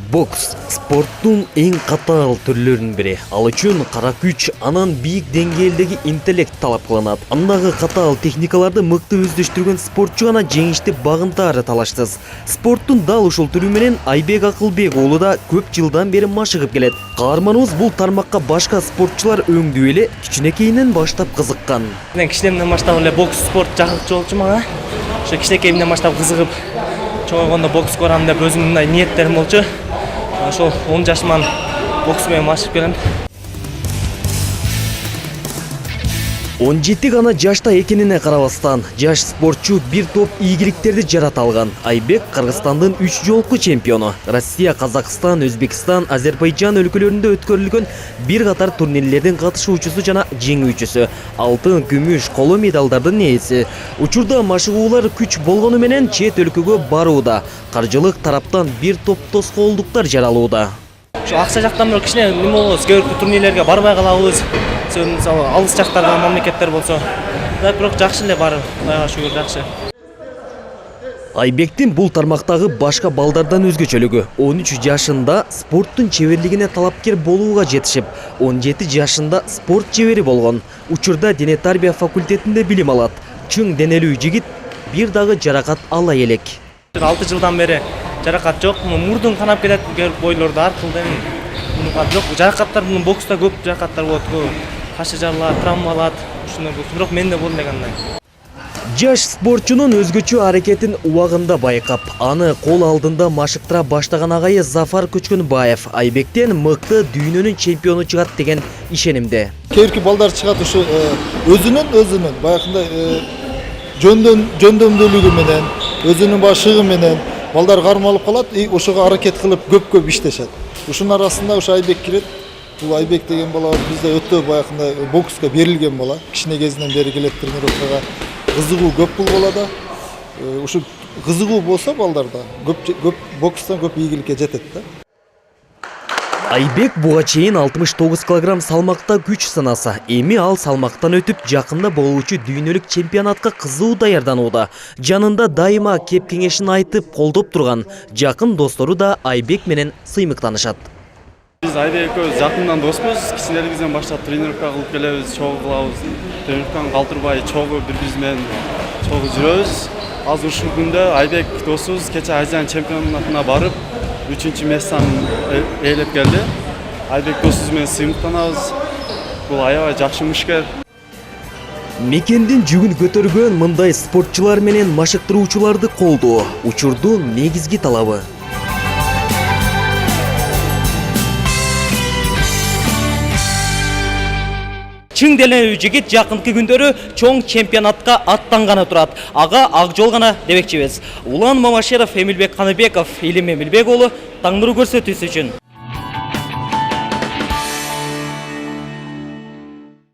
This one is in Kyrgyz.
Бокс спорттун эң катаал түрлөрүнүн бири. Ал үчүн кара күч, анан бийик деңгээлдеги интеллект талап кылынат. Андагы катаал техникаларды мыкты өздөштүргөн спортчу гана жеңишти багынтаары талашсыз. Спорттун дал ушул түрү менен Айбек Акылбек уулу да көп жылдан бери машыгып келет. Каарманыбыз бул тармакка башка спортчулар өңдүү эле кичинекейинен баштап кызыккан. Мен кичинемден баштап эле бокс спорт жакырчу болчу мага. Ошо кичинекейимден баштап кызыгып, чоңойгондо бокс көрөм деп өзүмдүн мындай ниеттерим болчу. Ошол 10 жашыман бокс менен машыгып келем. 17 гана жашта экенине карабастан, жаш спортчу бир топ ийгиликтерди жарата алган. Айбек Кыргызстандын 3 жолку чемпиону. Россия, Казакстан, Өзбекстан, Азербайжан өлкөлөрүндө өткөрүлгөн бир катар турнирлердин катышуучусу жана жеңүүчүсү. Алтын, күмүш, коло медалдардын ээси. Учурда машыгуулар күч болгону менен чет өлкөгө барууда. Каржылык тараптан бир топ тоскоолдуктар жаралууда. Ошо акча жактан бир кичине неме болобуз, көбүркү турнирлерге барбай калабыз. Мисалы алыс жактарда мамлекеттер болсо, бирок жакшы эле баары, Кудайга шүгүр жакшы. Айбектин бул тармактагы башка балдардан өзгөчөлүгү 13 жашында спорттун чеберлигине талапкер болууга жетишип, 17 жашында спорт чебери болгон. Учурда дене тарбия факультетинде билим алат. Чың денелүү жигит бир дагы жаракат ала элек. 6 жылдан бери жаракат жок, мурдун канап кетет бойлорду аркылды. Жок, жаракаттар бокста көп жаракаттар болот. Кашы жарылат, травмалат, ушундай болот. Бирок менде болду дегендей. Жаш спортчунун өзгөчө аракетин убагында байкап, аны кол алдында машыктыра баштаган агайы Зафар Көчкөнбаев Айбектен мыкты дүйнөнүн чемпиону чыгат деген ишенимде. Кийинки балдар чыгат ушу өзүнүн баягындай жөндөмдүүлүгү менен, өзүнүн башыгы менен балдар кармалып калат, ошого аракет кылып көп иштешет. Ушунун арасында ушу Айбек кирет. Бул Айбек деген бала бизде өтө баягындай бокска берилген бала. Кичине кезинен бери келет тренировкага. Кызыгуу көп бул балада. Ушу кызыгуу болсо балдарда көп бокстан көп ийгиликке жетет да. Айбек буга чейин 69 килограмм салмакта күч сынаса, эми ал салмактан өтүп жакында болуучу дүйнөлүк чемпионатка кызуу даярданууда. Жанында дайыма кеп кеңешин айтып колдоп турган жакын достору да Айбек менен сыймыктанышат. Биз Айбек экөөбүз жакындан доспуз. Кичинелигибизден баштап тренировка кылып келебиз, чогуу кылабыз. Тренировканы калтырбай чогуу бири-бириз менен чогуу жүрөбүз. Азыр ушул күндө Айбек досубуз кече Азия чемпионатына барып 3-чү местаны ээлеп келди. Айбек досубуз менен сыймыктанабыз. Бул аябай жакшы мушкер. Мекендин жүгүн көтөргөн мындай спортчулар менен машыктыруучуларды колдоо учурдун негизги талабы. Чың денелүү жигит жакынкы күндөрү чоң чемпионатка аттанганы турат. Ага ак жол гана демекчибиз. Улан Мамашеров, Эмилбек Каныбеков, Илим Эмилбек уулу, Таңнуру көрсөтүүсү үчүн.